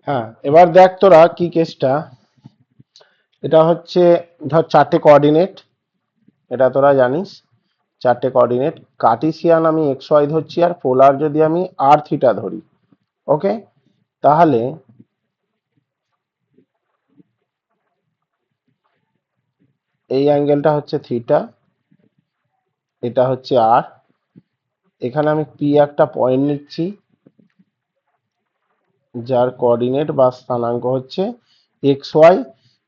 হ্যাঁ, এবার দেখ তোরা কি কেসটা। এটা হচ্ছে ধর চারটে কোঅর্ডিনেট, এটা তোরা জানিস। চারটে কোঅর্ডিনেট, কার্টেসিয়ান আমি এক্স ওয়াই ধরছি আর পোলার যদি আমি আর থিটা ধরি। ওকে, তাহলে এই অ্যাঙ্গেলটা হচ্ছে থিটা, এটা হচ্ছে আর। এখানে আমি পি একটা পয়েন্ট নিচ্ছি যার কোঅর্ডিনেট বা স্থানাঙ্ক হচ্ছে এক্স ওয়াই,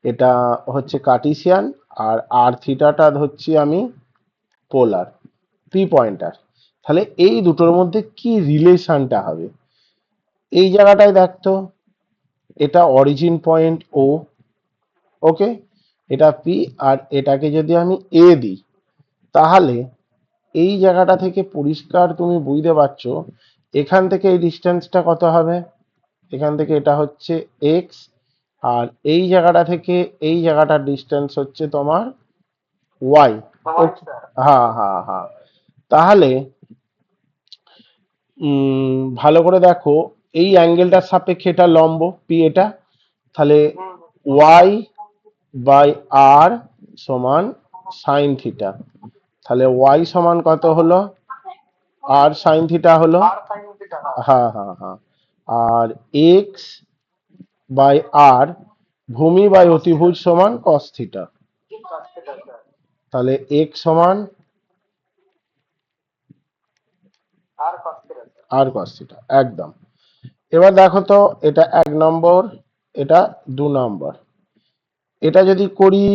এটা হচ্ছে কার্টেসিয়ান। আর আর থিটাটা ধরছি আমি পোলার, পি পয়েন্টার। তাহলে এই দুটোর মধ্যে কি রিলেশনটা হবে এই জায়গাটায় দেখতো। এটা অরিজিন পয়েন্ট ও, ওকে, এটা পি, আর এটাকে যদি আমি এ দিই, তাহলে এই জায়গাটা থেকে পরিষ্কার তুমি বুঝতে পারছো এখান থেকে এই ডিস্টেন্সটা কত হবে। এখান থেকে এটা হচ্ছে এক্স, আর এই জায়গাটা থেকে এই জায়গাটার ডিস্টেন্স হচ্ছে তোমার ওয়াই। হ্যাঁ হ্যাঁ হ্যাঁ। তাহলে ভালো করে দেখো, এই অ্যাঙ্গেলটার সাপেক্ষে এটা লম্ব পি, এটা তাহলে ওয়াই বাই আর সমান সাইন থিটা। তাহলে ওয়াই সমান কত হলো, আর সাইন থিটা হলো। হ্যাঁ হ্যাঁ হ্যাঁ। আর এক্স বাই আর ভূমি বাই অতিভুজ সমান কস থিটা। তাহলে এক্স সমান আর কস থিটা একদম। এবার দেখো তো, এটা 1 নম্বর, এটা 2 নম্বর। এটা যদি করি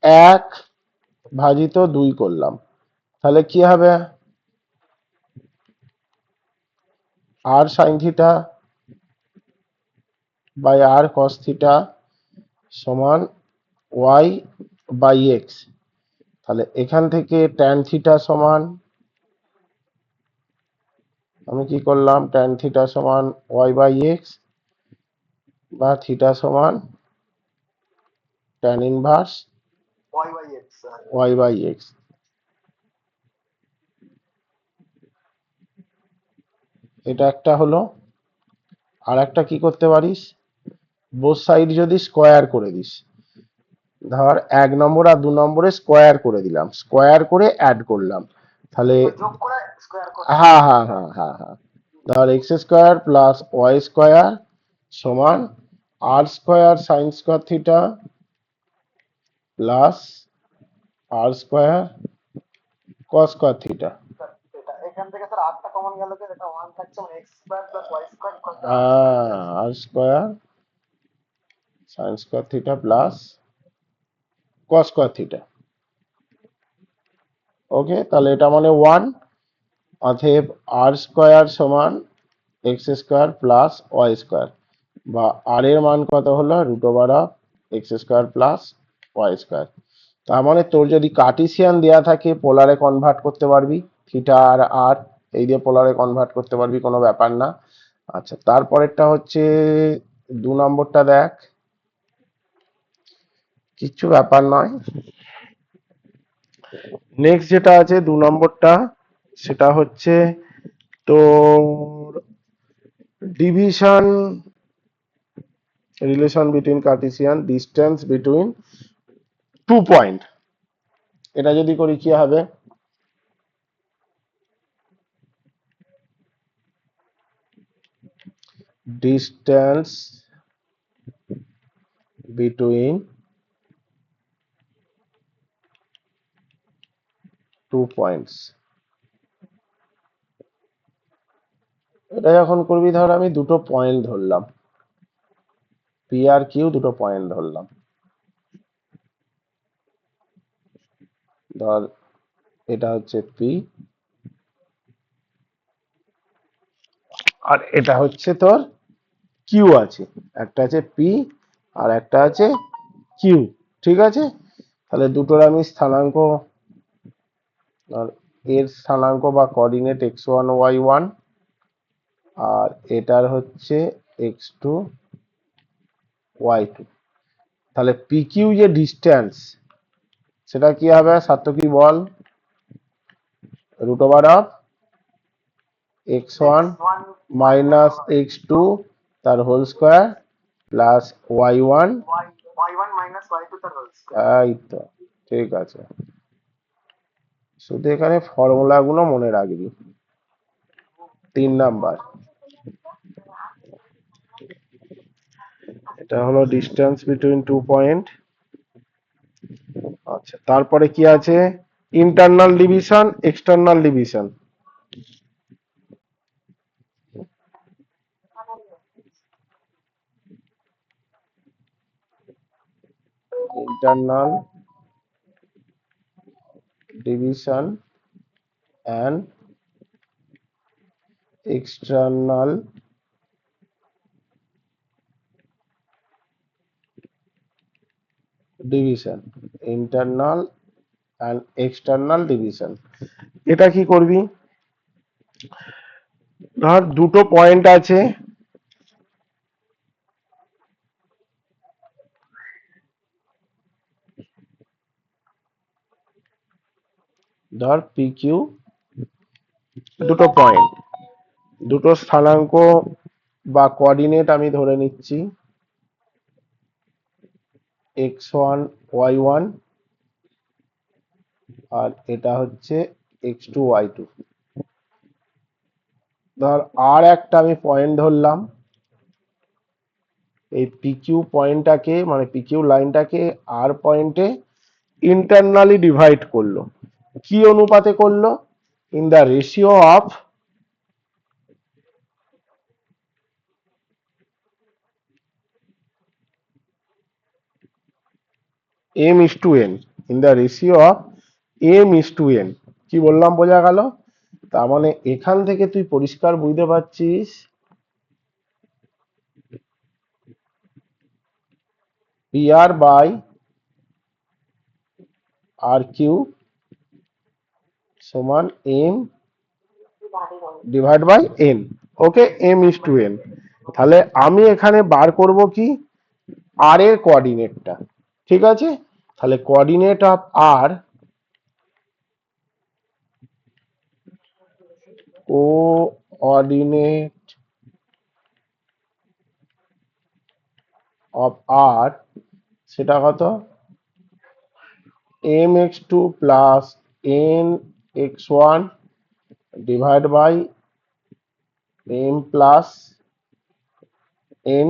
1/2 করলাম, তাহলে কি হবে, r sine theta by r cos theta সমান ওয়াই বাই এক্স। তাহলে এখান থেকে ট্যান থিটা সমান, আমি কি করলাম, ট্যান থিটা সমান ওয়াই বাই এক্স, বা থিটা সমান tan inverse y by x. এটা একটা হলো। আর একটা কি করতে পারিস, বোথ সাইড যদি স্কোয়ার করে দিস, ধর 1 নম্বর আর 2 নম্বরে স্কোয়ার করে দিলাম, স্কোয়ার করে অ্যাড করলাম, তাহলে হ্যাঁ হ্যাঁ হ্যাঁ হ্যাঁ হ্যাঁ, ধর x square plus y square সমান r square sine square theta plus r square cos square theta. R square sine square theta plus cos square theta. Okay, তাহলে এটা মানে 1। অতএব আর স্কোয়ার সমান x square plus y square, বা r এর মান কত হলো, √অফ x square plus y square. তার মানে তোর যদি কার্টেসিয়ান দেয়া থাকে পোলারে কনভার্ট করতে পারবি, থিটা আর আর এই দিয়ে পোলারে কনভার্ট করতে পারবি, কোনো ব্যাপার না। আচ্ছা, তারপরেরটা হচ্ছে 2 নম্বরটা দেখ, কিচ্ছু ব্যাপার নয়। নেক্সট যেটা আছে 2 নম্বরটা, সেটা হচ্ছে তোর division relation between Cartesian distance between 2 point. এটা যদি করি কি হবে, ডিস্টেন্স বিটুইন 2 পয়েন্টস। এটা যখন করবি, ধর আমি দুটো পয়েন্ট ধরলাম, পি আর কিউ, দুটো পয়েন্ট ধরলাম। ধর এটা হচ্ছে পি, আর এটা হচ্ছে তোর কিউ আছে। একটা আছে পি আর একটা আছে কিউ, ঠিক আছে। তাহলে দুটোর আমি স্থানাঙ্ক, ধর এর স্থানাঙ্ক বা কোঅর্ডিনেট x1 y1, আর এটার হচ্ছে x2 y2। তাহলে পি কিউ যে ডিস্টেন্স, সেটা কি হবে, সার্থকী বল, √অফ x1 মাইনাস x2 তার হোল স্কোয়ার প্লাস y1 এই তো ঠিক আছে। শুধু এখানে ফর্মুলা গুলো মনে রাখবি। 3 নাম্বার, এটা হলো ডিস্টেন্স বিটুইন 2 পয়েন্ট। আচ্ছা, তারপরে কি আছে? Internal division, external division. Internal division and external division. Internal and external division. এটা কি করবি? ধর দুটো পয়েন্ট আছে, ধর পি কিউ, দুটো পয়েন্ট, দুটো স্থানাঙ্ক বা কোঅর্ডিনেট আমি ধরে নিচ্ছি x1 y1 আর এটা হচ্ছে x2 y2। ধর আর একটা আমি পয়েন্ট ধরলাম, এই পিকিউ পয়েন্টটাকে মানে পিকিউ লাইনটাকে আর পয়েন্টে ইন্টারনালি ডিভাইড করলো। কি অনুপাতে করলো? In the ratio of m:n, in the ratio of m:n। কি বললাম বোঝা গেল? তার মানে এখান থেকে তুই পরিষ্কার বুঝতে পারছিস PR বাই আর কিউ সমান m divide by n। Okay, m:n। তাহলে আমি এখানে বার করব কি? আর এর কোঅর্ডিনেটটা। ঠিক আছে, তাহলে coordinate of r, coordinate of r, সেটা কত? mx2 plus nx1 divide by m plus n,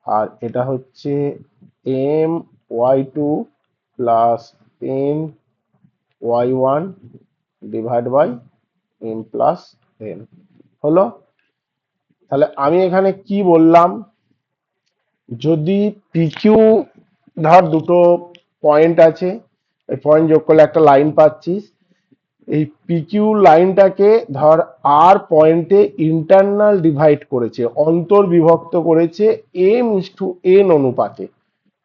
আর এটা হচ্ছে my2 plus ny1 divide by m plus n। হলো? তাহলে আমি এখানে কি বললাম? যদি পিকিউ, ধর দুটো পয়েন্ট আছে, এই পয়েন্ট যোগ করলে একটা লাইন পাচ্ছিস, এই পিকিউ লাইনটাকে ধর আর পয়েন্টে ইন্টারনাল ডিভাইড করেছে, অন্তর্বিভক্ত করেছে m:n অনুপাতে,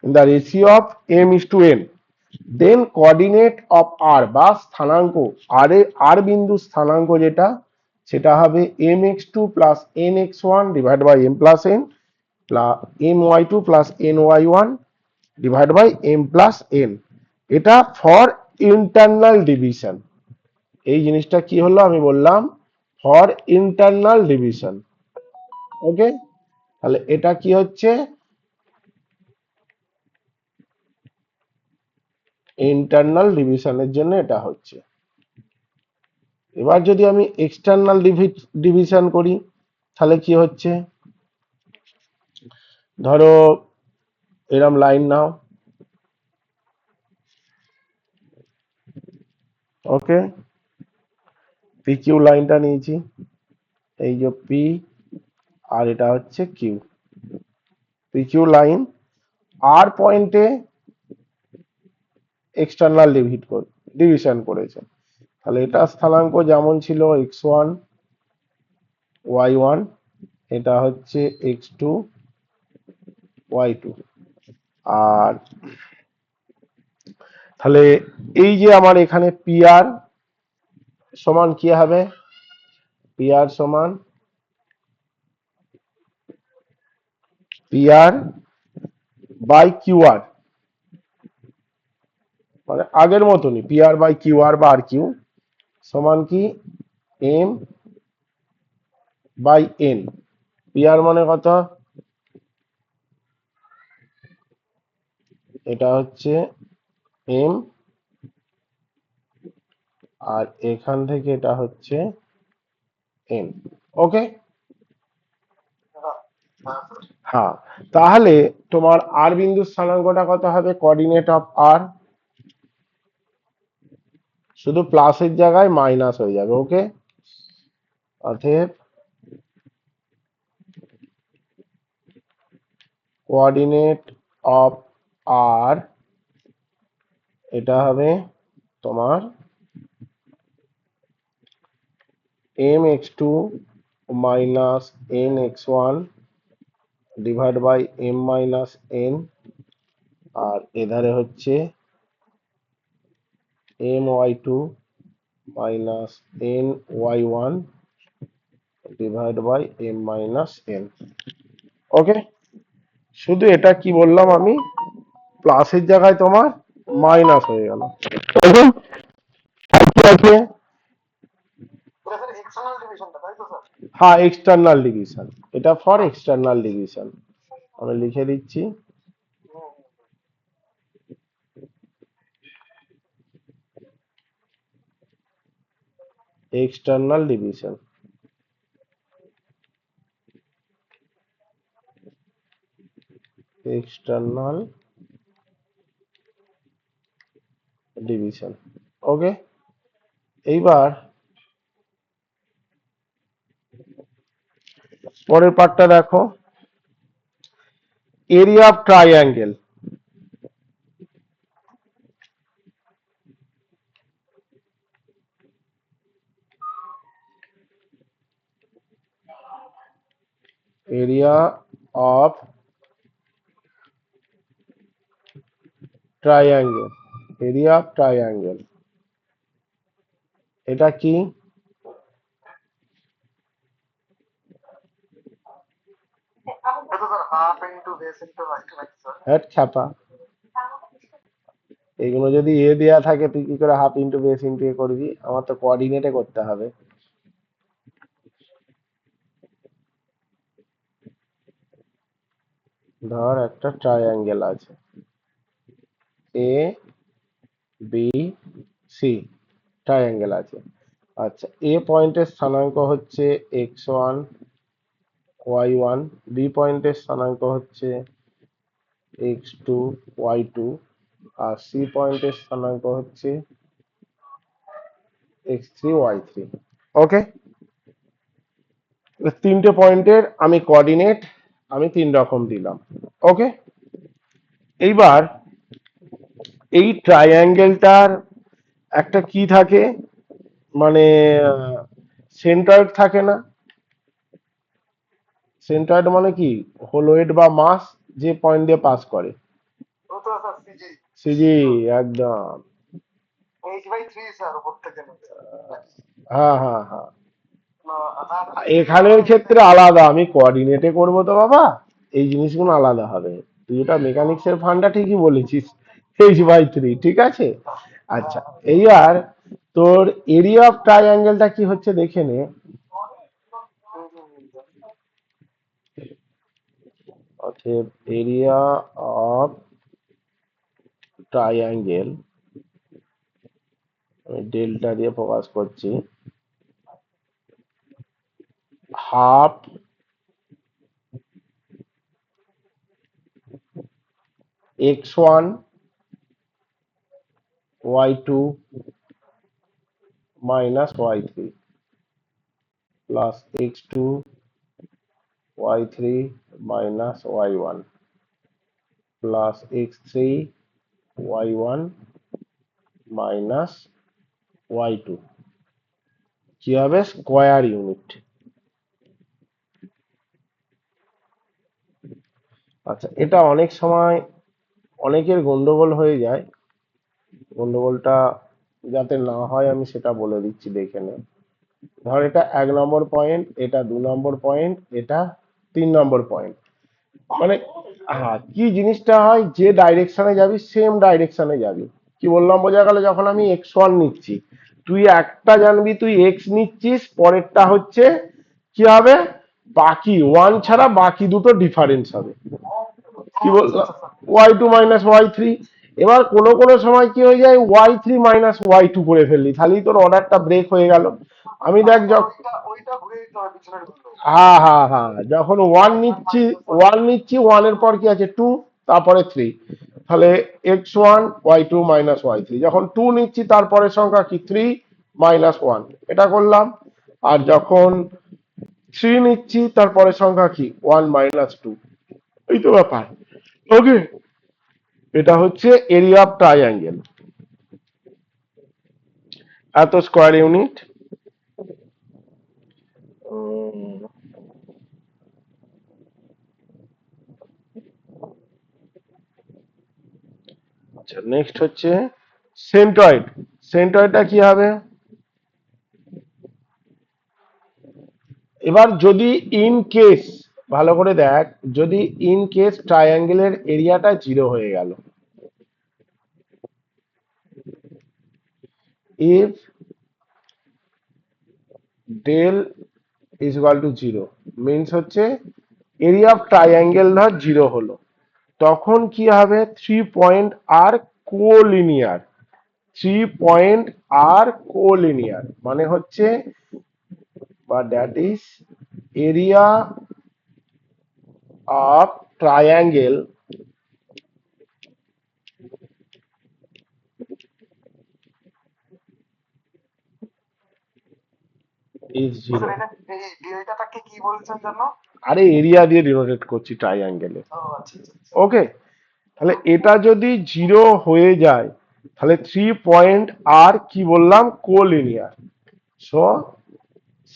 in the ratio of m:n। Then coordinate of r বা স্থানাঙ্ক, আর বিন্দু স্থানাঙ্ক যেটা, সেটা হবে mx2 plus nx1 divide by m plus n plus my2 plus ny1 divide by m plus n। এটা ফর ইন্টারনাল ডিভিশন। এই জিনিসটা কি হলো? আমি বললাম ফর ইন্টারনাল ডিভিশন। ওকে, তাহলে এটা কি হচ্ছে? ইন্টারনাল ডিভিশনের জন্য এটা হচ্ছে। এবার যদি আমি এক্সটার্নাল ডিভিশন করি, তাহলে কি হচ্ছে? ধরো এরম লাইন নাও, ওকে, পি কিউ লাইনটা নিয়েছি, এই যে পি আর এটা হচ্ছে কিউ। পি কিউ লাইন আর পয়েন্টে এক্সটার্নাল ডিভিশন করেছে। তাহলে এটা স্থানাঙ্ক যেমন ছিল x1 y1, এটা হচ্ছে x2 y2। আর তাহলে এই যে আমার এখানে PR সমান কি হবে? PR সমান PR বাই QR, মানে আগের মতনই PR বাই QR বা আর কিউ সমান কি m বাই n পিআর মানে কত? এটা হচ্ছে এম, আর এখান থেকে এটা হচ্ছে এন। ওকে, হ্যাঁ। তাহলে তোমার আর বিন্দুর স্থানাঙ্কটা কত হবে? কোঅর্ডিনেট অফ আর, শুধু প্লাসের জায়গায় মাইনাস হয়ে যাবে। ওকে, অতএব কোঅর্ডিনেট অফ আর এটা হবে তোমার m x two minus n x one divide by m minus n, আর এধারে হচ্ছে m y two minus n y one divide by m minus n. Okay, শুধু এটা কি বললাম আমি, প্লাসের জায়গায় তোমার মাইনাস হয়ে গেল। ওকে, আর কি আছে? হ্যাঁ, এক্সটার্নাল ডিভিশন, এটা ফর এক্সটার্নাল ডিভিশন আমি লিখে দিচ্ছি। External division, external division. Okay, এইবার পরের পার্টটা দেখো, area of triangle. Area of triangle, area of triangle এটা কি? হ্যাট ছাপা, এগুলো যদি এ দেয়া থাকে তুই কি করে হাফ ইন্টু বেস ইন্টু এ করবি? আমার তো কোঅর্ডিনেটে করতে হবে। ধর একটা ট্রাইঅ্যাঙ্গেল আছে এ বি সি, ট্রাইঅ্যাঙ্গেল আছে। আচ্ছা, এ পয়েন্টের স্থানাঙ্ক হচ্ছে x one y one, B পয়েন্টের স্থানাঙ্ক হচ্ছে এক্স টু ওয়াই টু, আর সি পয়েন্টের স্থানাঙ্ক হচ্ছে x three y three. Okay, তিনটে পয়েন্টের আমি কোঅর্ডিনেট আমি তিন রকম দিলাম। ওকে, এইবার এই ট্রাইঅ্যাঙ্গেলটার একটা কি থাকে, মানে সেন্ট্রয়েড থাকে না? সেন্ট্রয়েড মানে কি? হোলোয়েড বা মাস যে পয়েন্ট দিয়ে পাস করে, সিজি, একদম। হ্যাঁ হ্যাঁ হ্যাঁ, এখানের ক্ষেত্রে আলাদা, আমি কোঅর্ডিনেটে করব তো বাবা, এই জিনিসগুলো আলাদা হবে। তুই এটা মেকানিক্সের ফান্ডা ঠিকই বলেছিস, h/3, ঠিক আছে। আচ্ছা, এইবার তোর এরিয়া অফ ট্রাইঅ্যাঙ্গেলটা কি হচ্ছে দেখে নে। অতএব এরিয়া অফ ট্রাইঅ্যাঙ্গেল, আমি ডেল্টা দিয়ে প্রকাশ করছি, half x one y two minus y three plus x two y three minus y one plus x three y one minus y two, কি হবে? Square unit. আচ্ছা, এটা অনেক সময় অনেকের গন্ডগোল হয়ে যায়, গন্ডগোলটা যাতে না হয় আমি সেটা বলে দিচ্ছি, দেখে নে। ধর এটা 1 নম্বর পয়েন্ট, এটা 2 নম্বর পয়েন্ট, এটা 3 নম্বর পয়েন্ট। মানে হ্যাঁ, কি জিনিসটা হয়, যে ডাইরেকশনে যাবি সেম ডাইরেকশনে যাবি। কি বললাম বোঝা গেল? যখন আমি এক্স ওয়ান নিচ্ছি, তুই একটা জানবি তুই এক্স নিচ্ছিস, পরেরটা হচ্ছে কি হবে বাকি ওয়ান ছাড়া বাকি দুটো ডিফারেন্স হবে। কি বললাম? y2 - y3। এবার কোনো কোনো সময় কি হয়ে যায়, y3 - y2 করে ফেললি, তাহলেই তোর অর্ডারটা ব্রেক হয়ে গেল। আমি দেখ হ্যাঁ হ্যাঁ হ্যাঁ, যখন ওয়ান নিচ্ছি ওয়ানের পর কি আছে টু, তারপরে থ্রি, তাহলে x1 y2 - y3। যখন টু নিচ্ছি তারপরের সংখ্যা কি থ্রি - 1, এটা করলাম। আর যখন থ্রি নিচ্ছি তারপরের সংখ্যা কি ওয়ান - 2। এই তো ব্যাপার। ওকে, এটা হচ্ছে এরিয়া অফ ট্রাইঅ্যাঙ্গেল, এত স্কোয়ার ইউনিট। আচ্ছা, নেক্সট হচ্ছে সেন্ট্রয়েড। সেন্ট্রয়েডটা কি হবে? এবার যদি ইন কেস, ভালো করে দেখ, যদি ইন কেস ট্রায়াঙ্গেলের এরিয়াটা জিরো হয়ে গেল, if del is equal to zero, means হচ্ছে এরিয়া অফ ট্রায়াঙ্গেল ধর জিরো হলো, তখন কি হবে? 3 পয়েন্ট আর কোলিনিয়ার। 3 পয়েন্ট আর কোলিনিয়ার মানে হচ্ছে, বা that is area of triangle is zero. আরে এরিয়া দিয়ে ডিনোটেট করছি ট্রাইঅ্যাঙ্গেলে। ওকে, তাহলে এটা যদি জিরো হয়ে যায়, তাহলে 3 পয়েন্ট আর কি বললাম, কোলিনিয়ার। সো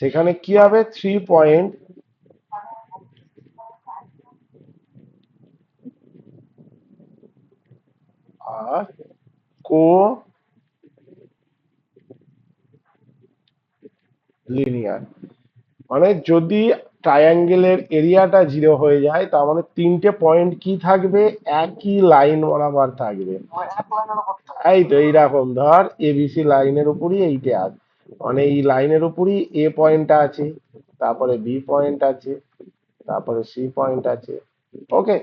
সেখানে কি হবে? 3 পয়েন্ট আর কোলিনিয়ার, মানে যদি ট্রায়াঙ্গেলের এরিয়াটা জিরো হয়ে যায়, তার মানে তিনটে পয়েন্ট কি থাকবে? একই লাইন বরাবর থাকবে। এই তো এইরকম ধর এবিসি লাইনের উপরই এইটা আছে, মানে এই লাইনের উপরই এ পয়েন্টটা আছে, তারপরে বি পয়েন্ট আছে, তারপরে সি পয়েন্ট আছে। ওকে,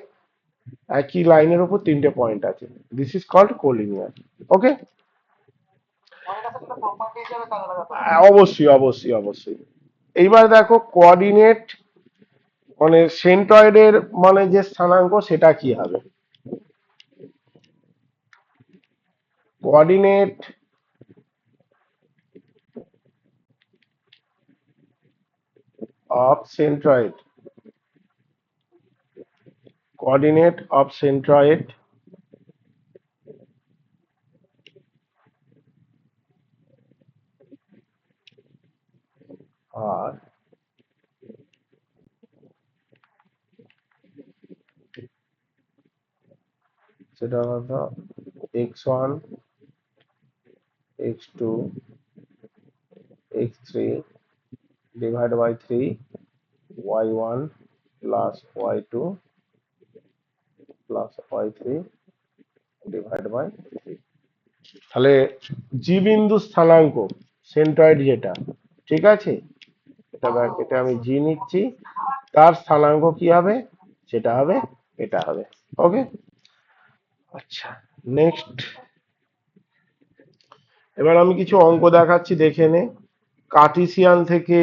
একই লাইনের উপর তিনটে পয়েন্ট আছে, দিস ইজ কল্ড কোলিনিয়ার। ওকে, অবশ্যই অবশ্যই অবশ্যই। এইবার দেখো কোঅর্ডিনেট, মানে সেন্ট্রয়েডের মানে যে স্থানাঙ্ক সেটা কি হবে? Coordinate of centroid, coordinate of centroid আর সেটা হলো x1 x2 x3 divide by 3 y1 plus y2 plus y3 divide by 3। তাহলে জি বিন্দু স্থানাঙ্ক সেন্ট্রয়েড যেটা, ঠিক আছে, এটা আমি জি নিচ্ছি, তার স্থানাঙ্ক কি হবে? সেটা হবে, এটা হবে। ওকে, আচ্ছা, নেক্সট। এবার আমি কিছু অঙ্ক দেখাচ্ছি, দেখে নে। কার্টিসিয়ান থেকে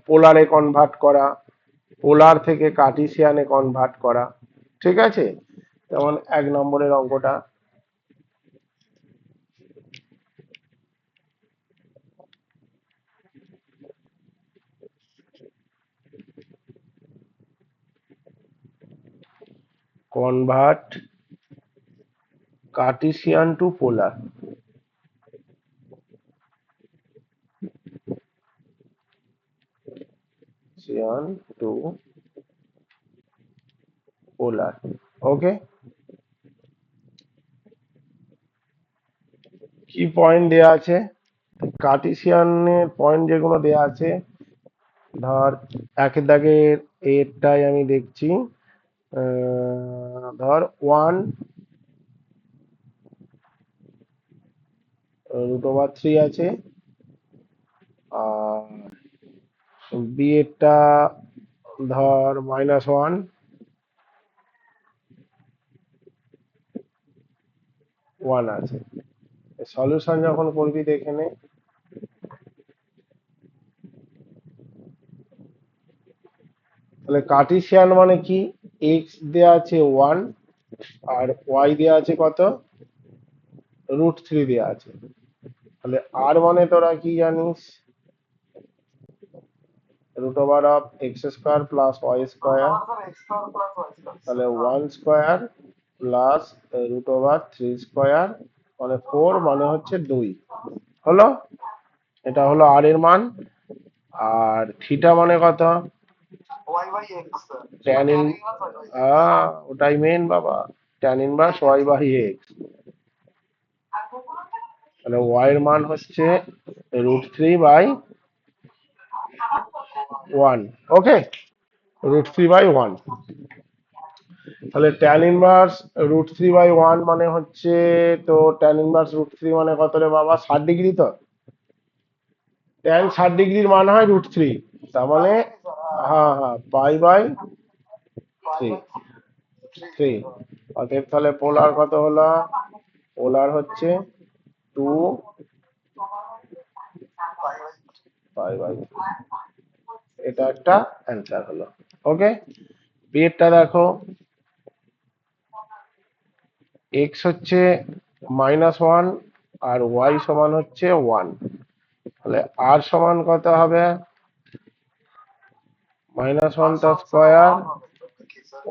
পোলারে কনভার্ট করা, পোলার থেকে কার্টিসিয়ানে কনভার্ট করা, ঠিক আছে। যেমন 1 নম্বরের অঙ্কটা, কনভার্ট কার্টিসিয়ান টু পোলার। কার্টিসিয়ান টু পোলার। ওকে, কি পয়েন্ট দেয়া আছে? কার্টিসিয়ানের পয়েন্ট যেগুলো দেয়া আছে, ধর একের দাগের এরটাই আমি দেখছি, ধর 1√3 আছে, আর বি এরটা ধর -1 1 আছে। সলিউশন যখন করবি দেখে নে। তাহলে কার্টেসিয়ান মানে কি, এক্স দেয়া আছে 1 আর ওয়াই দেয়া আছে কত, √3 দেয়া আছে। তাহলে আর মানে তোরা কি জানিস, √(x² + y²), তাহলে 1² প্লাস √3² মানে 4 মানে হচ্ছে 2 হলো। এটা হলো আর এর মান। আর থিটা মানে কত, ট্যান ইন, ওটাই মেন বাবা, ট্যান ইনভার্স y/x। তাহলে y এর মান হচ্ছে √3/1। ওকে, √3/1। তাহলে ট্যান ইনভার্স √3/1 মানে হচ্ছে, তো ট্যান ইনভার্স √3 মানে কত রে বাবা, 60°। তো ট্যান 60°-র মান হয় √3, তার মানে হ্যাঁ হ্যাঁ π/3। অতএব তাহলে পোলার কত হলো, পোলার হচ্ছে 2π/3। এটা একটা অ্যান্সার হলো। ওকে, বিয়েরটা দেখো, এক্স হচ্ছে -1 আর ওয়াই সমান হচ্ছে 1। তাহলে আর সমান কত হবে, -1টা স্কোয়ার,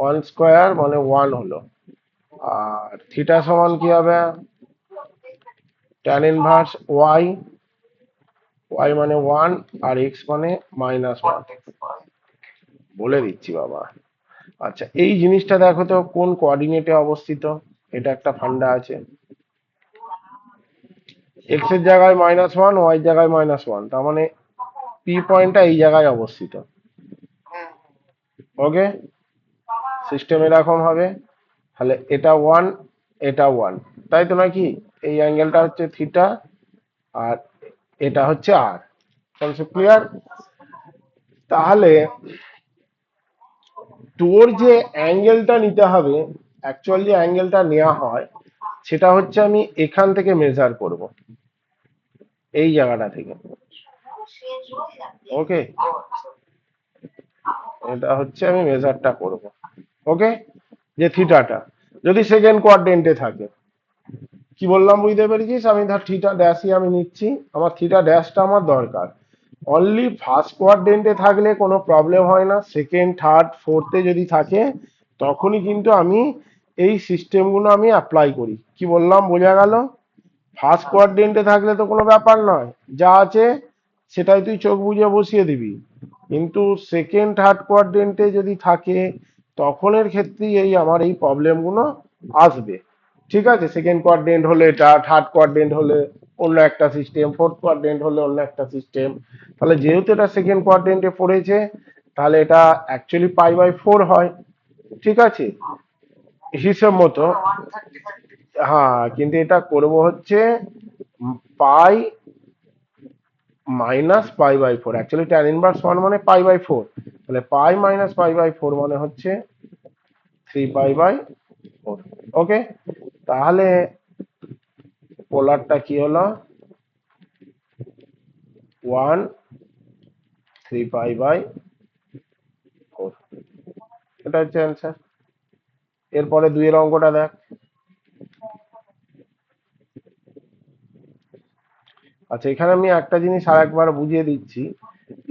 1² মানে 1 হলো। আর থিটা সমান কি হবে, ট্যান ইনভার্স ওয়াই, ওয়াই মানে 1 আর এক্স মানে -1। বলে দিচ্ছি বাবা। আচ্ছা, এই জিনিসটা দেখো তো কোন কোঅর্ডিনেটে অবস্থিত, এটা একটা ফান্ডা আছে। এক্স এর জায়গায় -1, ওয়াই এর জায়গায় -1, তার মানে পি পয়েন্টটা এই জায়গায় অবস্থিত। ওকে, সিস্টেম এরকম হবে। তাহলে এটা 1, এটা 1, তাই তো নাকি, এই অ্যাঙ্গেলটা হচ্ছে থিটা আর এটা হচ্ছে আর। Concept clear? তাহলে তোর যে অ্যাঙ্গেলটা নিতে হবে, অ্যাকচুয়াল যে অ্যাঙ্গেলটা নেওয়া হয় সেটা হচ্ছে আমি এখান থেকে মেজার করব, এই জায়গাটা থেকে। ওকে, এটা হচ্ছে আমি মেজারটা করব। ওকে, যে থিটাটা যদি সেকেন্ড কোয়াড্রেন্টে থাকে, কি বললাম বুঝতে পেরেছিস, আমি ধর থিটা ড্যাশই আমি নিচ্ছি, আমার থিটা ড্যাশটা আমার দরকার। অনলি ফার্স্ট কোয়াড্রেন্টে থাকলে কোনো প্রবলেম হয় না, সেকেন্ড থার্ড ফোর্থে যদি থাকে তখনই কিন্তু আমি এই সিস্টেমগুলো আমি অ্যাপ্লাই করি। কি বললাম বোঝা গেল? ফার্স্ট কোয়াড্রেন্টে থাকলে তো কোনো ব্যাপার নয়, যা আছে সেটাই তুই চোখ বুজে বসিয়ে দিবি। কিন্তু সেকেন্ড থার্ড কোয়াড্রেন্টে যদি থাকে তখনের ক্ষেত্রেই এই আমার এই প্রবলেমগুলো আসবে। ঠিক আছে, সেকেন্ড কোয়াড্রেন্ট হলে এটা, থার্ড কোয়াড্রেন্ট হলে অন্য একটা সিস্টেম, ফোর্থ কোয়াড্রেন্ট হলে অন্য একটা সিস্টেম। তাহলে যেহেতু এটা সেকেন্ড কোয়াড্রেন্টে পড়েছে, তাহলে এটা অ্যাকচুয়ালি π/4 হয়। ঠিক আছে, হিসেব মতো। হ্যাঁ, কিন্তু এটা করব হচ্ছে পাই -π/4। অ্যাকচুয়ালি ট্যান ইনভার্স 1 মানে π/4, তাহলে পাই -π/4 মানে হচ্ছে 3π/4। ওকে, তাহলে পোলারটা কি হলো, 1 3π/4। এটা হচ্ছে অ্যান্সার। এরপরে 2 এর অঙ্কটা দেখ। আচ্ছা, এখানে আমি একটা জিনিস আর একবার বুঝিয়ে দিচ্ছি।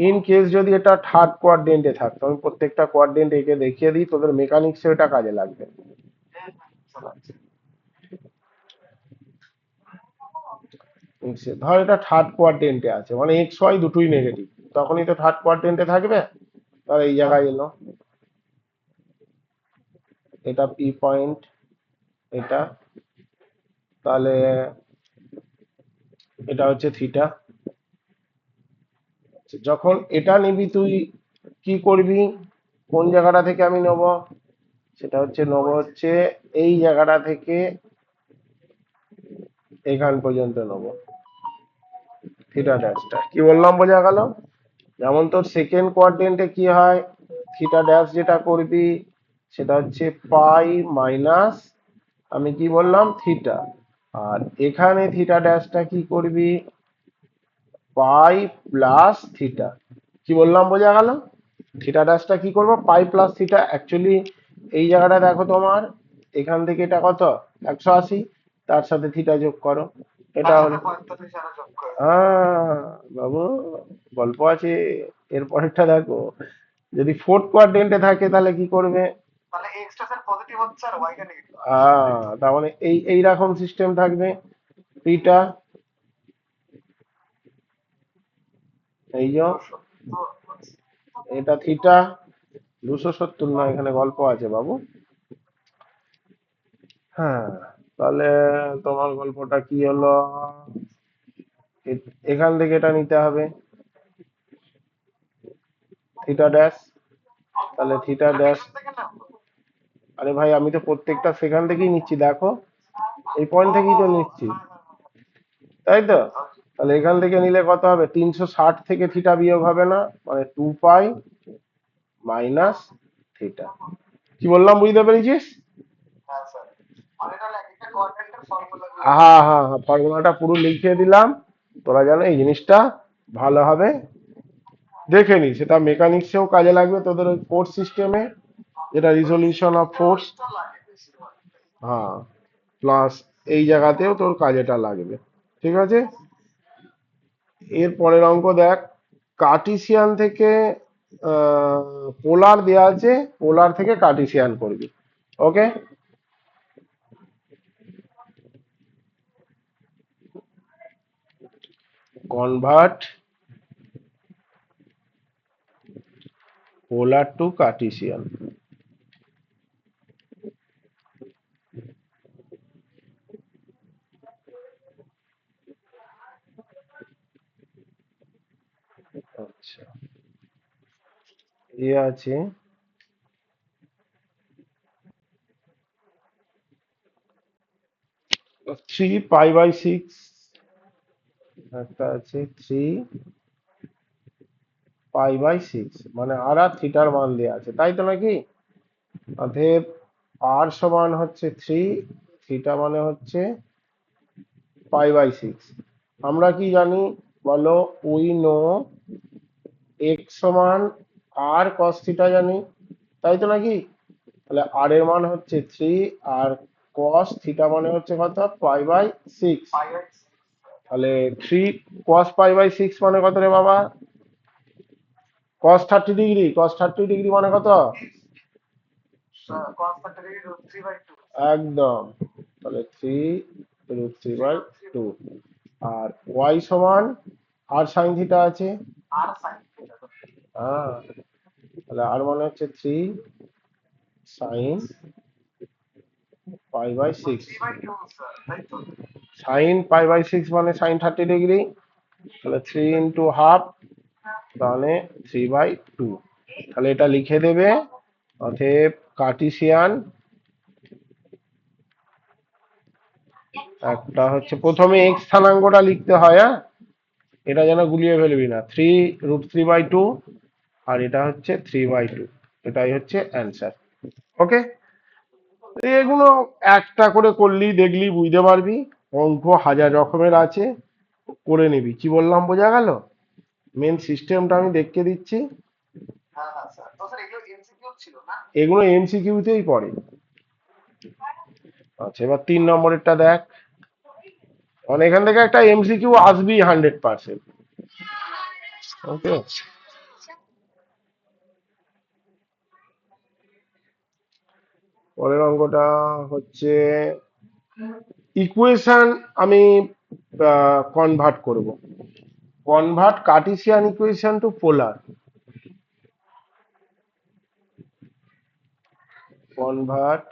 ইন কেস যদি এটা থার্ড কোয়াড্রেন্টে থাকতো, আমি প্রত্যেকটা কোয়াড্রেন্ট একে দেখিয়ে দিই, তোদের মেকানিক্সে এটা কাজে লাগবে। ধর এটা থার্ড কোয়াড্রেন্টে আছে, মানে এক্স ওয়াই দুটোই নেগেটিভ, তখনই তো থার্ড কোয়াড্রেন্টে থাকবে। তাহলে এই জায়গায় এলো, এটা পি পয়েন্ট, এটা, তাহলে এটা হচ্ছে থিটা। যখন এটা নিবি তুই কি করবি, কোন জায়গাটা থেকে আমি নেব, সেটা হচ্ছে নেব হচ্ছে এই জায়গাটা থেকে এখান পর্যন্ত নেব থিটা ড্যাশটা। কি বললাম বোঝা গেল? যেমন তোর সেকেন্ড কোয়াড্রেন্টে কি হয়, থিটা ড্যাশ যেটা করবি সেটা হচ্ছে পাই মাইনাস, আমি কি বললাম, থিটা। আর এখানে থিটা ড্যাশটা কি করবি, পাই প্লাস থিটা। কি বললাম বোঝা গেল? থিটা ড্যাশটা কি করবো, পাই প্লাস থিটা। অ্যাকচুয়ালি এই জায়গাটা দেখো তোমার, এখান থেকে এটা কত, 180, তার সাথে থিটা যোগ করো, এটা হলো। হ্যাঁ বাবু, গল্প আছে। এরপরেরটা দেখো, যদি ফোর্থ কোয়াড্রেন্টে থাকে তাহলে কি করবে, তার মানে এইরকম সিস্টেম থাকবে। থিটা, এই যে এটা থিটা, 270 না, এখানে গল্প আছে বাবু। হ্যাঁ, তাহলে তোমার গল্পটা কি হলো, এখান থেকে এটা নিতে হবে থিটা ড্যাশ, তাহলে থিটা ড্যাশ। আরে ভাই, আমি তো প্রত্যেকটা সেখান থেকেই নিচ্ছি, দেখো এই পয়েন্ট থেকেই তো নিচ্ছি, তাই তো। তাহলে এখান থেকে নিলে কত হবে, 360 থেকে থিটা বিয়োগ হবে না, মানে 2 পাই মাইনাস থিটা। কি বললাম বুঝতে পেরেছিস? হ্যাঁ হ্যাঁ হ্যাঁ, ফর্মুলাটা পুরো লিখে দিলাম, তোরা যেন এই জিনিসটা ভালোভাবে দেখে নি, সেটা মেকানিক্সেও কাজে লাগবে তোদের ওই ফোর্স সিস্টেমে, যেটা রিজলিউশন অফ ফোর্স। হ্যাঁ, প্লাস এই জায়গাতেও তোর কাজেটা লাগবে। ঠিক আছে, এর পরের অঙ্ক দেখ, কার্টিসিয়ান থেকে পোলার দেয়া আছে, পোলার থেকে কার্টিসিয়ান করবি। ওকে, কনভার্ট পোলার টু কার্টিসিয়ান। আচ্ছা, এ আছে 3 পাই/6, একটা আছে 3 পাই/6, মানে আর থিটার মান দেওয়া আছে, তাই তো নাকি? অতএব আর সমান হচ্ছে 3, থিটা মানে হচ্ছে পাই/6। আমরা কি জানি বলো, উই নো এক্স সমান আর কস থিটা জানি, তাই তো নাকি? তাহলে আর এর মান হচ্ছে 3, আর কস থিটা মানে হচ্ছে কত, পাই/6। তাহলে 3 cos π/6 মানে কত রে বাবা, cos 30 ডিগ্রি, cos 30 ডিগ্রি মানে কত, একদম। তাহলে 3√3/2। আর ওয়াই সমান আর সাইন থিটা আছে, হ্যাঁ, তাহলে আর মানে হচ্ছে 3 sin π/6। sin π/6 মানে sin 30 ডিগ্রি, তাহলে 3 × 1/2, তাহলে 3/2। তাহলে এটা লিখে দেবে। অতএব কার্টিসিয়ান, একটা হচ্ছে প্রথমে এক্স স্থানাঙ্কটা লিখতে হয়, হ্যাঁ, এটা যেন গুলিয়ে ফেলবি না, 3√3/2, আর এটা হচ্ছে 3/2, এটাই হচ্ছে অ্যান্সার। ওকে, এগুলো একটা করে করলি, দেখলি, বুঝতে পারবি। অঙ্ক হাজার রকমের আছে, করে নিবি। কি বললাম বোঝা গেল? মেন সিস্টেমটা আমি দেখিয়ে দিচ্ছি, এগুলো এমসিকিউতেই পড়ে। আচ্ছা, এবার 3 নম্বরেরটা দেখ, মানে এখান থেকে একটা এমসিকিউ আসবেই 100%। ওকে, পরের অঙ্কটা হচ্ছে ইকুয়েশন, আমি কনভার্ট করব, convert Cartesian equation to polar. Convert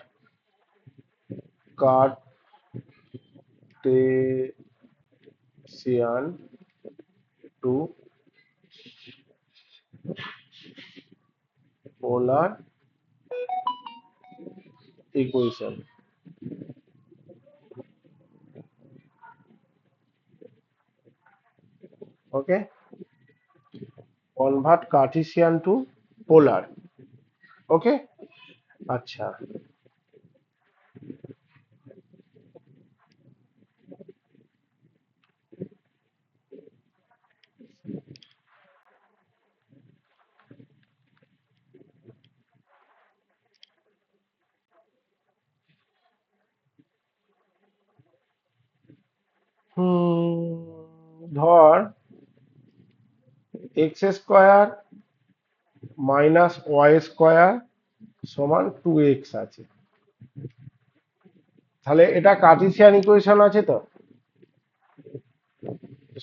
Cartesian to polar equation. Okay, convert Cartesian to polar. Okay. আচ্ছা, ধর x square minus y square সমান 2x আছে। তাহলে এটা কার্টেসিয়ান ইকুয়েশন আছে তো?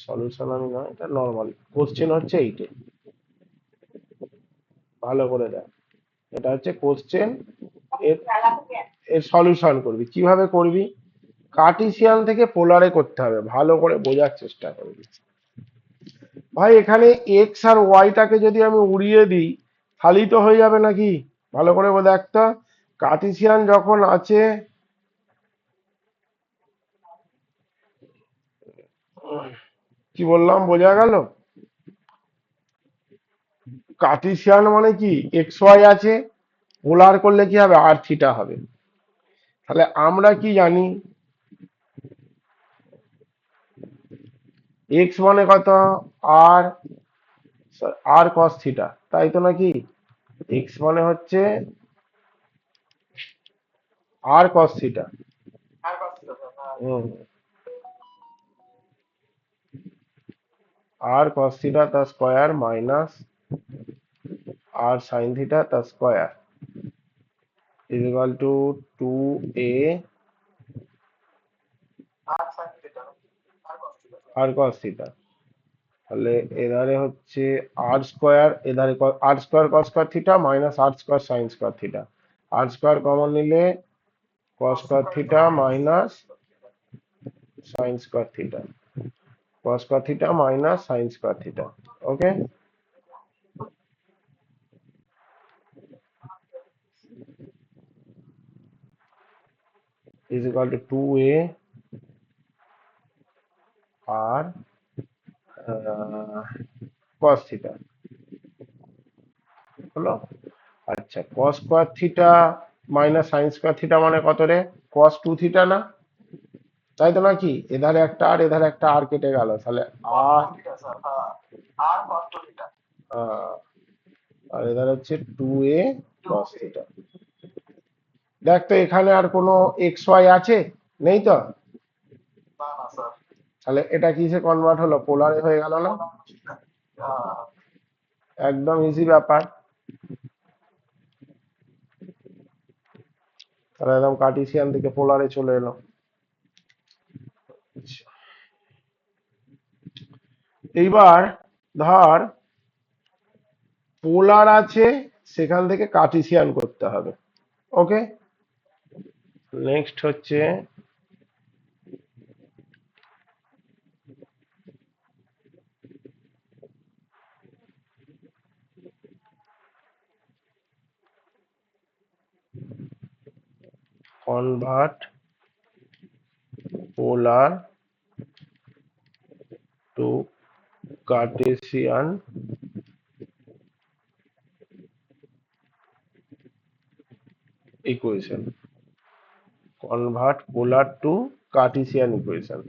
সলিউশন আমি নয়, এটা নর্মাল কোশ্চেন হচ্ছে এইটে, ভালো করে দেখ। এটা হচ্ছে কোশ্চেন, এর এর সলিউশন করবি কিভাবে করবি? কার্টেসিয়ান থেকে পোলারে করতে হবে, ভালো করে বোঝার চেষ্টা করবি। ভাই এখানে এক্স আর ওয়াইটাকে যদি আমি উড়িয়ে দিই তাহলেই তো হয়ে যাবে নাকি? ভালো করে বোঝা একটা, কার্টেসিয়ান যখন আছে, কি বললাম বোঝা গেল? কার্টেসিয়ান মানে কি, এক্স ওয়াই আছে, পোলার করলে কি হবে, আর থিটা হবে। তাহলে আমরা কি জানি, এক্স মানে কত, আর আর কস থিটা, তাই তো নাকি? এক্স মানে হচ্ছে r cos theta. Hmm, r cos theta তার square minus r sine theta তার square is equal to 2a r cos theta. তাহলে এধারে হচ্ছে আর স্কোয়ার, এধারে r square cos square theta minus r square sine square theta. R square common নিলে cos square theta minus sine square theta, cos square theta minus sine square theta. Okay, is equal to 2a r cos theta হলো। আচ্ছা, কস square theta minus sine square theta মানে কত রে, কস 2 theta না, তাই তো নাকি? এধারে একটা আর এধারে একটা আর কেটে গেল, তাহলে আর আহ, আর এধারে হচ্ছে 2a কস থিটা। দেখ তো এখানে আর কোনো এক্স ওয়াই আছে? নেই তো? তাহলে এটা কিসে কনভার্ট হলো, পোলারে হয়ে গেল না? একদম ইজি ব্যাপার। তাহলে একদম কার্টেসিয়ান থেকে পোলারে চলে এলো। এইবার ধর পোলার আছে, সেখান থেকে কার্টেসিয়ান করতে হবে। ওকে, নেক্সট হচ্ছে কনভার্ট পোলার টু কার্টেসিয়ান ইকুয়েশন, কনভার্ট পোলার টু কার্টেসিয়ান ইকুয়েশন।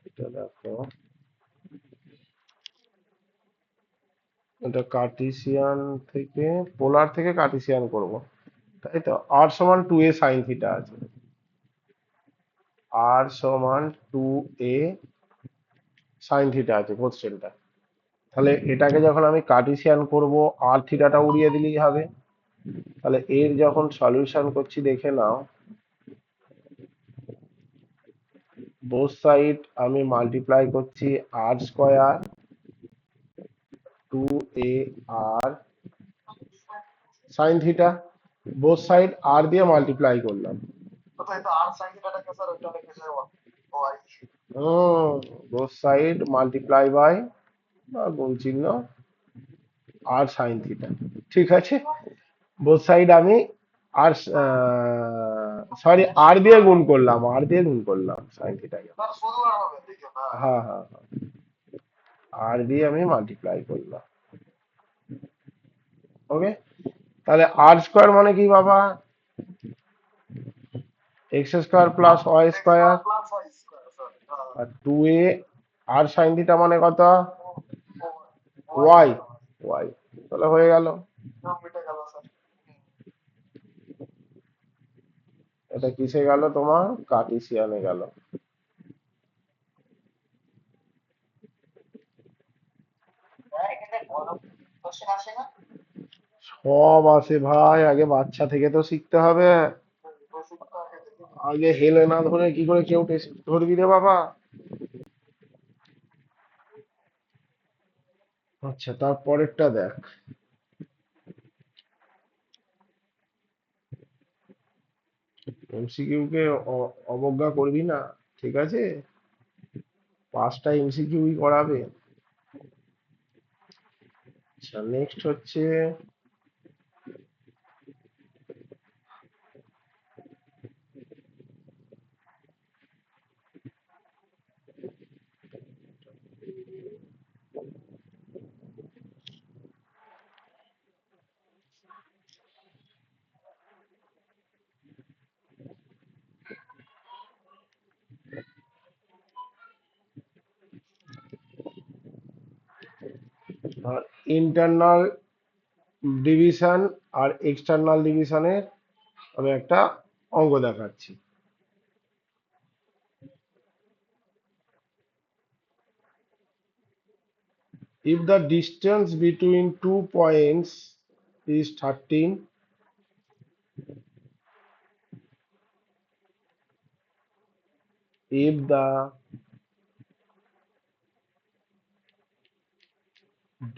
এটা দেখো, এটা কার্টেসিয়ান থেকে পোলার থেকে কার্টেসিয়ান করব, তাই তো? আর সমান 2a সাইন থিটা আছে, আর সমান 2a সাইন থিটা আছে কোশ্চেনটা। তাহলে এটাকে যখন আমি কার্টেসিয়ান করব, আর থিটাটা উড়িয়ে দিলেই হবে। তাহলে এর যখন সলিউশন করছি দেখে নাও, বোথ সাইড আমি মাল্টিপ্লাই করছি আর স্কোয়ার 2a আর সাইন থিটা, বোথ সাইড আর দিয়ে মাল্টিপ্লাই করলাম। বোথ সাইড মাল্টিপ্লাই বাই গুণ চিহ্ন আর সাইন থিটা, ঠিক আছে। বোথ সাইড আমি আর সরি আর দিয়ে গুণ করলাম, আর দিয়ে গুণ করলাম সাইন থিটাকে। হ্যাঁ হ্যাঁ হ্যাঁ, আর দিয়ে আমি মাল্টিপ্লাই করলাম। ওকে, তাহলে আর স্কোয়ার মানে কি বাবা? X square plus y square, r two a r sine theta মানে কত? ওয়াই। ওয়াই, তাহলে হয়ে গেল। এটা কিসে গেল? তোমার কার্টেসিয়ানে গেল। সব আসে ভাই, আগে বাচ্চা থেকে তো শিখতে হবে। আগে হেলে না ধরে কি করে কেউ টেস্ট ধরবি রে বাবা? আচ্ছা, তারপরেরটা দেখ। এমসিকিউ কে অবজ্ঞা করবি না, ঠিক আছে? 5টা এমসিকিউই করাবে। আচ্ছা, নেক্সট হচ্ছে ইন্টারনাল ডিভিশন আর এক্সটার্নাল ডিভিশনের আমি একটা অঙ্ক দেখাচ্ছি। If the distance between 2 points is 13, if the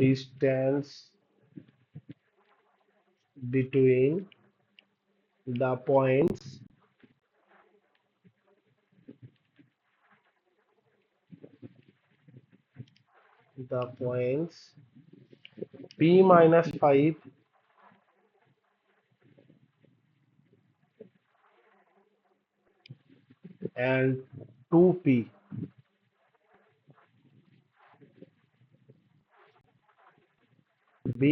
distance between the points p minus 5 and 2p, b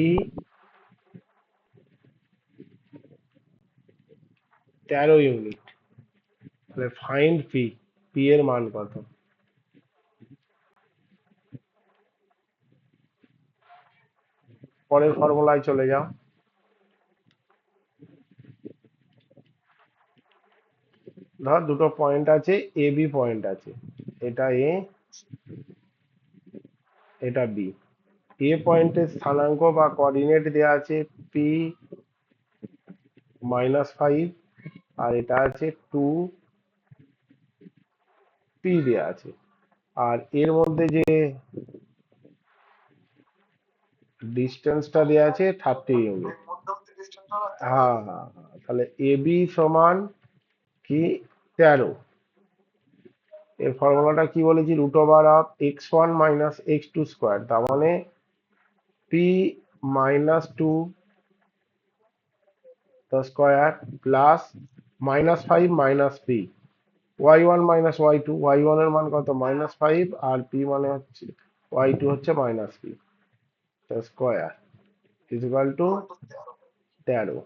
13 unit, তাহলে ফাইন্ড পি। পি এর মান কত? পরের ফর্মুলায় চলে যাও। ধর দুটো পয়েন্ট আছে, এ বি পয়েন্ট আছে, এটা এ, এটা বি। এ পয়েন্টের স্থানাঙ্ক বা কোঅর্ডিনেট দেওয়া আছে পি -5, আর এটা আছে 2p দেওয়া আছে। আর এর মধ্যে যে ডিস্টেন্সটা দেওয়া আছে 30 ইউনিট। হ্যাঁ হ্যাঁ হ্যাঁ, তাহলে এ বি সমান কি? 13। এর ফর্মুলাটা কি বলেছি? √(x1 - x2)², তার মানে P -2 the square plus -5 minus P, y1 - y2, y1 এর মান কত? -5, আর পি মানে হচ্ছে y2 হচ্ছে -p স্কোয়ার ইকুয়াল টু 13।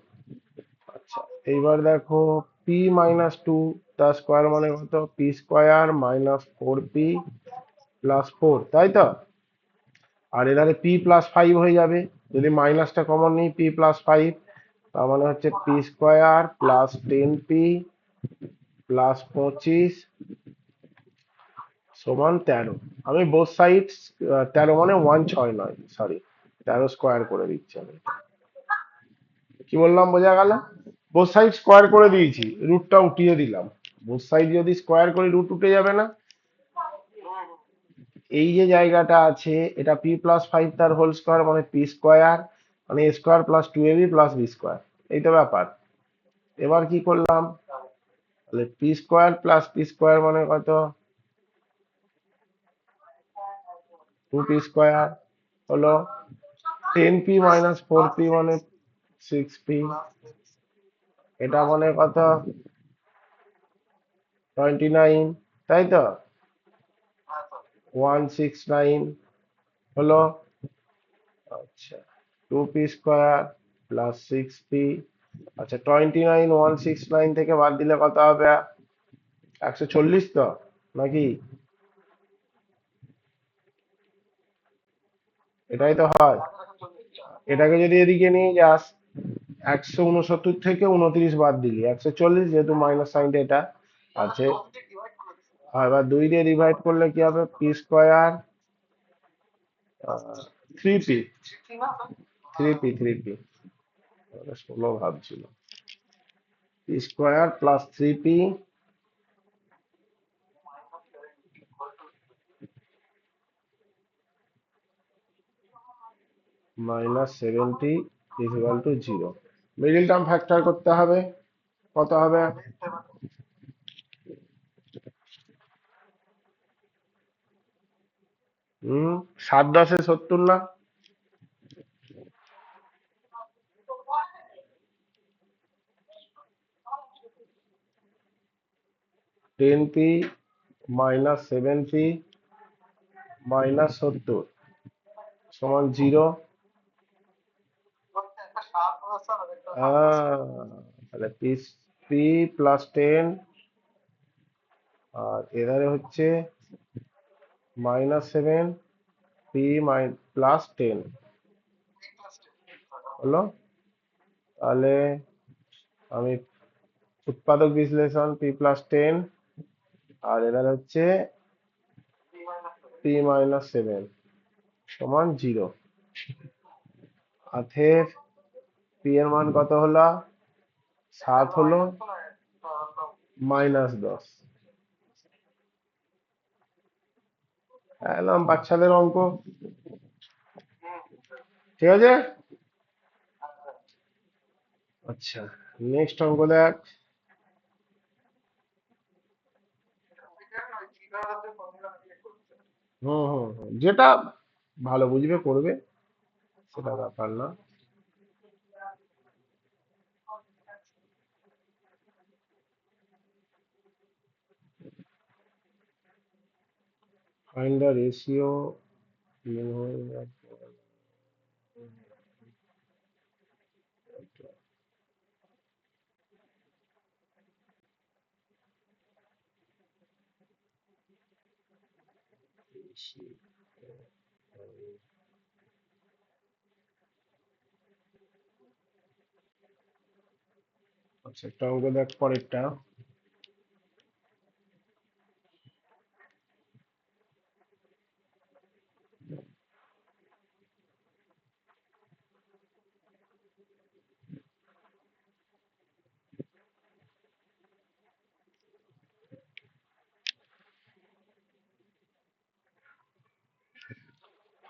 আচ্ছা, এইবার দেখো পি -2 তার স্কোয়ার মানে কত? পি স্কোয়ার -4p প্লাস 4, তাই তো? আর এধারে পি +5 হয়ে যাবে, যদি মাইনাসটা কমন নিই, p+5, তার মানে হচ্ছে P square plus 10p plus 25 সমান 13। আমি বোথ সাইড 13 মানে 1 6 নয়, সরি, 13 স্কোয়ার করে দিচ্ছি আমি। কি বললাম, বোঝা গেল? বোথ সাইড স্কোয়ার করে দিয়েছি, রুটটা উঠিয়ে দিলাম। বোথ সাইড যদি স্কোয়ার করি রুট উঠে যাবে না? এই যে জায়গাটা আছে, এটা p+5 তার হোল স্কোয়ার মানে পি স্কোয়ার, মানে a square plus 2ab plus B square, এই তো ব্যাপার। এবার কি করলাম? তাহলে P square plus P square মানে কত? 2p² হলো 10p - 4p মানে 6p, এটা মানে কত? 29, তাই তো? 169 হলো। আচ্ছা, 2p² প্লাস 6p। আচ্ছা, 29,169 থেকে বাদ দিলে কত হবে? 140 তো, নাকি? এটাই তো হয়। এটাকে যদি এদিকে নিয়ে যাস, 169 থেকে 29 বাদ দিলি 140, যেহেতু মাইনাস সাইনটা এটা আছে। আর এবার 2 দিয়ে ডিভাইড করলে কি হবে? p², 3p, 3p 16 ভাবছিল। p² plus 3p minus 70 equal to 0। Middle term factor করতে হবে। কত হবে? 7×10 = 70 না? 10p মাইনাস 7p মাইনাস 70 সমান 0। তাহলে পি প্লাস 10, আর এধারে হচ্ছে -7, পি প্লাস 10 হলো। তাহলে আমি উৎপাদক বিশ্লেষণ p+10, আর এধারে হচ্ছে p-7 সমান 0। অতএব পি এর মান কত হলো? 7 হলো, -10। একদম বাচ্চাদের অঙ্ক। ঠিক আছে। আচ্ছা, নেক্সট অঙ্ক দেখ। যেটা ভালো বুঝবে করবে, সেটা ব্যাপার না। Find the ratio. আচ্ছা, একটা অঙ্ক দেখ পরেরটা।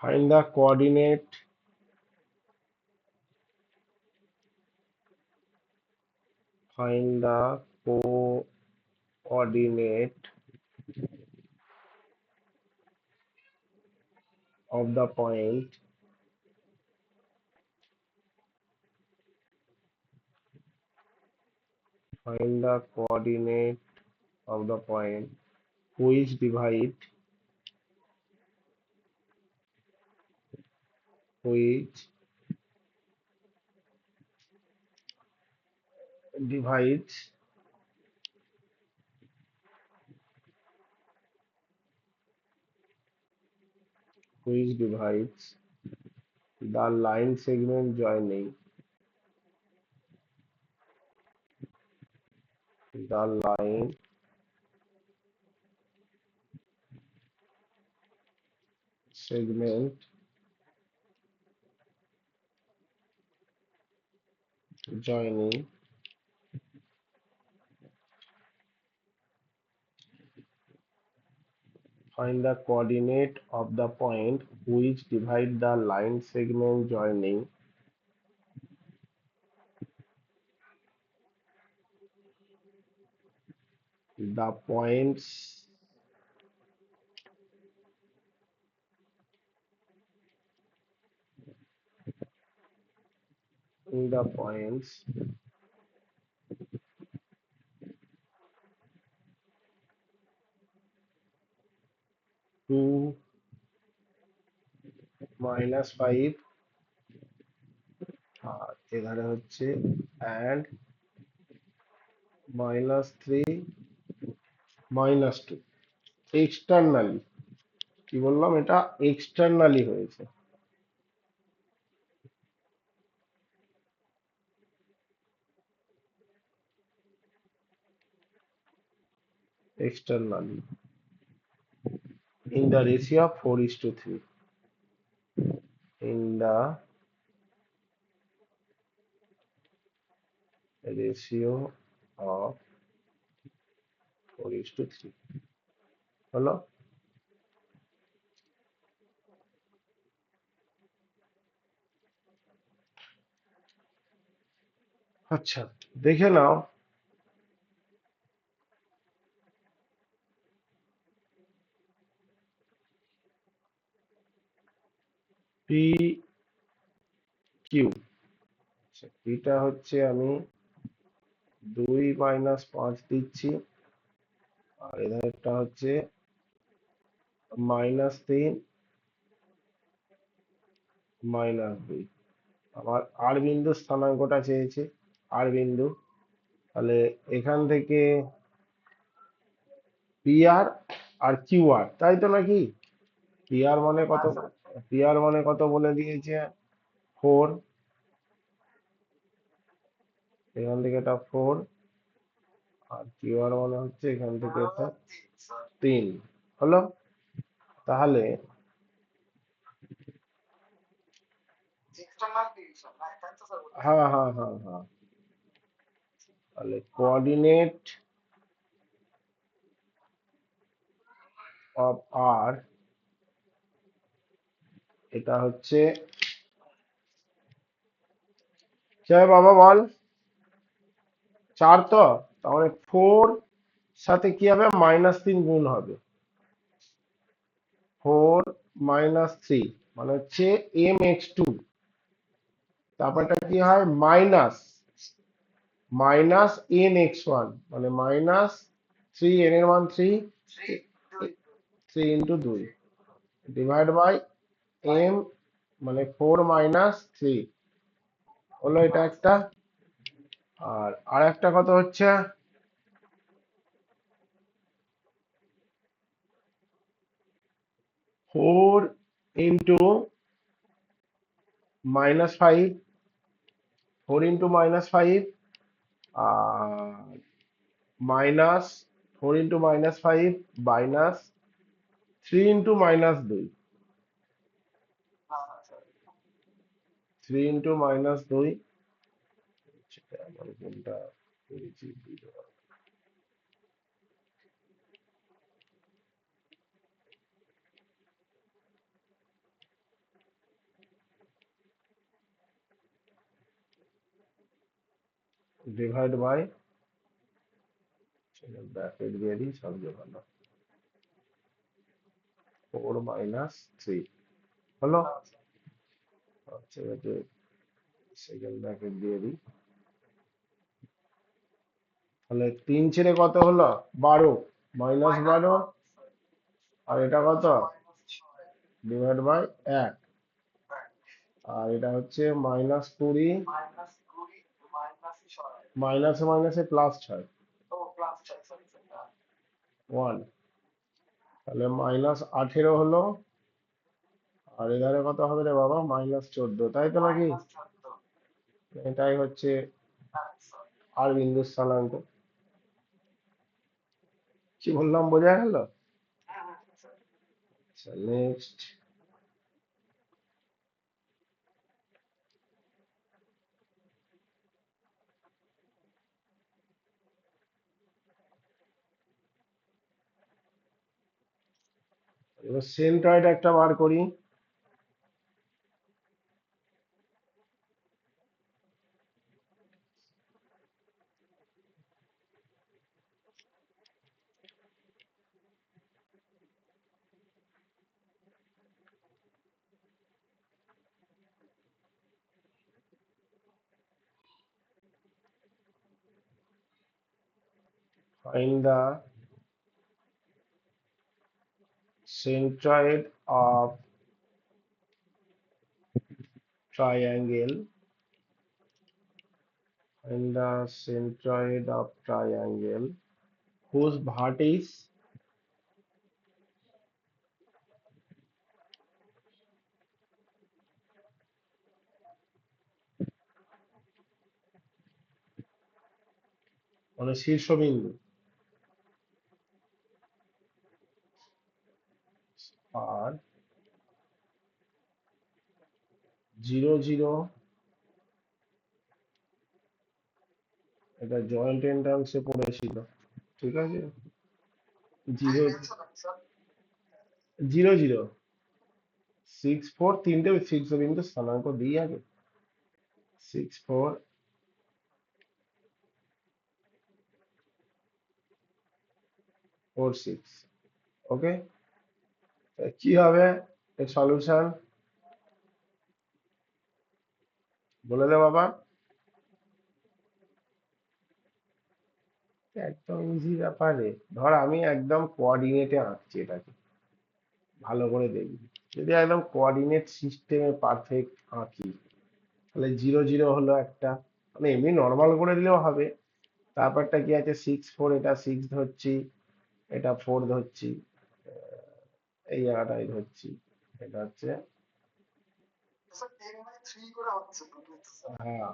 Find the coordinate find the coordinate of the point find the coordinate of the point which which divides the line segment joining the line segment joining find the coordinate of the point which divide the line segment joining the points the points 2, -5 আর এখানে হচ্ছে and -3 -2 externally. কি বললাম, এটা externally হয়েছে। Externally in the ratio of 4:3, in the ratio of 4:3 হলো। আচ্ছা, দেখে নাও P Q. পিটা হচ্ছে আমি 2 - 5 দিচ্ছি, আর এধারটা হচ্ছে -3 -2। আমার আর বিন্দু স্থানাঙ্কটা চেয়েছে, আর বিন্দু। তাহলে এখান থেকে পি আর আর কিউ আর, তাই তো নাকি? পি আর মানে কত? পি আর মানে কত বলে দিয়েছে? 4। এখান থেকে এটা 4, আর কিউ আর মানে হচ্ছে এখান থেকে এটা 3 হলো। তাহলে হ্যাঁ হ্যাঁ হ্যাঁ হ্যাঁ, তাহলে কোঅর্ডিনেট অফ আর, এটা হচ্ছে কি হবে বাবা বল? 4 তো, তাহলে 4 সাথে কি হবে? -3 গুণ হবে। 4 -3 মানে হচ্ছে mx2। তারপর এটা কি হয়? মাইনাস nx1 মানে -3, n এর মান 3, 3 × 2 ডিভাইড বাই m মানে 4 - 3 হলো, এটা একটা। আর আরেকটা কত হচ্ছে? 4 × -5, 4 × -5 আর মাইনাস 4 × -5 মাইনাস 3 × -2, 3 × -2। সেটা আমার কোনটা করেছি? ডিভাইড বাই, ব্র্যাকেট দিয়ে দিই, সবচেয়ে ভালো। 4 - 3 হলো। আচ্ছা, এটাকে সেকেন্ড ব্র্যাকেট দিয়ে দিই। তাহলে 3 ছেড়ে কত হলো? 12, -12। আর এটা কত? Divide by 1। আর এটা হচ্ছে -20, মাইনাসে মাইনাসে +6, 1। তাহলে -18 হলো। আর এধারে কত হবে রে বাবা? -14, তাই তো নাকি? এটাই হচ্ছে আর বিন্দু স্থানাঙ্ক। কি বললাম, বোঝা গেল? আচ্ছা, নেক্সট। এবার সেন্ট্রয়েড একটা বার করি। Find the centroid of triangle and the centroid of triangle whose vertex মানে শীর্ষবিন্দু আর 0 0, এটা জয়েন্ট এন্ট্রান্সে পড়েছিল, ঠিক আছে। 0 0 0 6 4, তিনটে শীর্ষবিন্দু স্থানাঙ্ক দিই আগে। 6 4 4 6, ওকে। কি হবে এর সলিউশন বলে দে বাবা। একদম ইজি ব্যাপারে, ধর আমি একদম কোঅর্ডিনেটে আঁকছি এটাকে, ভালো করে দেখবি। যদি একদম কোঅর্ডিনেট সিস্টেমে পারফেক্ট আঁকি, তাহলে 0 0 হলো একটা, মানে এমনি নর্মাল করে দিলেও হবে। তারপরটা কি আছে, 6 4, এটা 6 ধরছি, এটা 4 ধরছি, এই জায়গাটাই ধরছি, এটা হচ্ছে, হ্যাঁ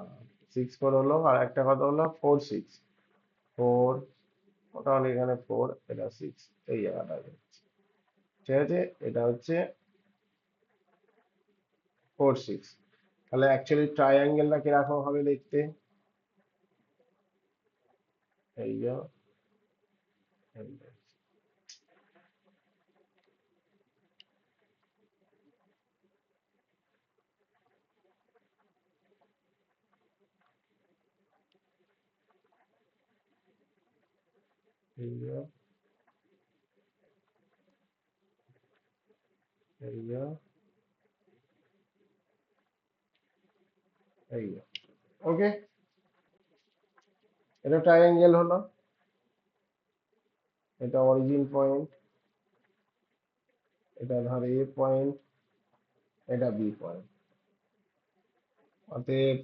6 4 হলো, আর একটা কথা হলো 4 6 4, মোটামুটি এখানে 4, এটা 6, এই জায়গাটা ধরছি, ঠিক আছে। এটা হচ্ছে 4 6। তাহলে অ্যাকচুয়ালি ট্রায়াঙ্গেলটা কিরকম হবে দেখতে, এই যে, এই যে, এই যে, এই যে, এই যে, ওকে। এটা ট্রায়াঙ্গেল হলো, এটা অরিজিন পয়েন্ট, এটা ধর এ পয়েন্ট, এটা বি পয়েন্ট। অতএব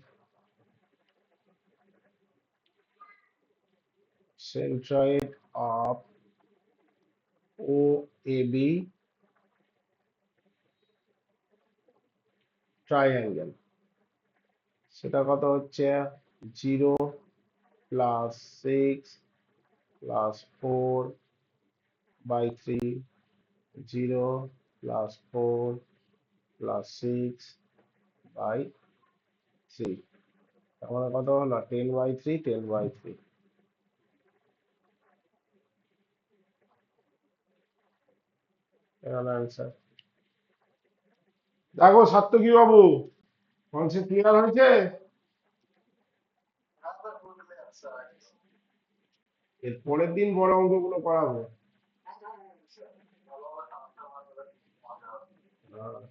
centroid of O A B triangle, সেটা কত হচ্ছে, 0 + 6 + 4/3, 0 + 4 + 6/3, তাহলে কত হলো, 10/3 10/3, এর অ্যান্সার। দেখো সাত্তকী বাবু, কনসেপ্ট ক্লিয়ার হয়েছে? এর পরের দিন বড় অঙ্কগুলো করাবো।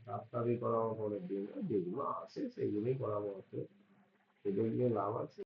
তাড়াতাড়ি করাবো পরের দিন, যেগুলো আছে সেগুলোই করাবো, সেগুলো নিয়ে লাভ আছে।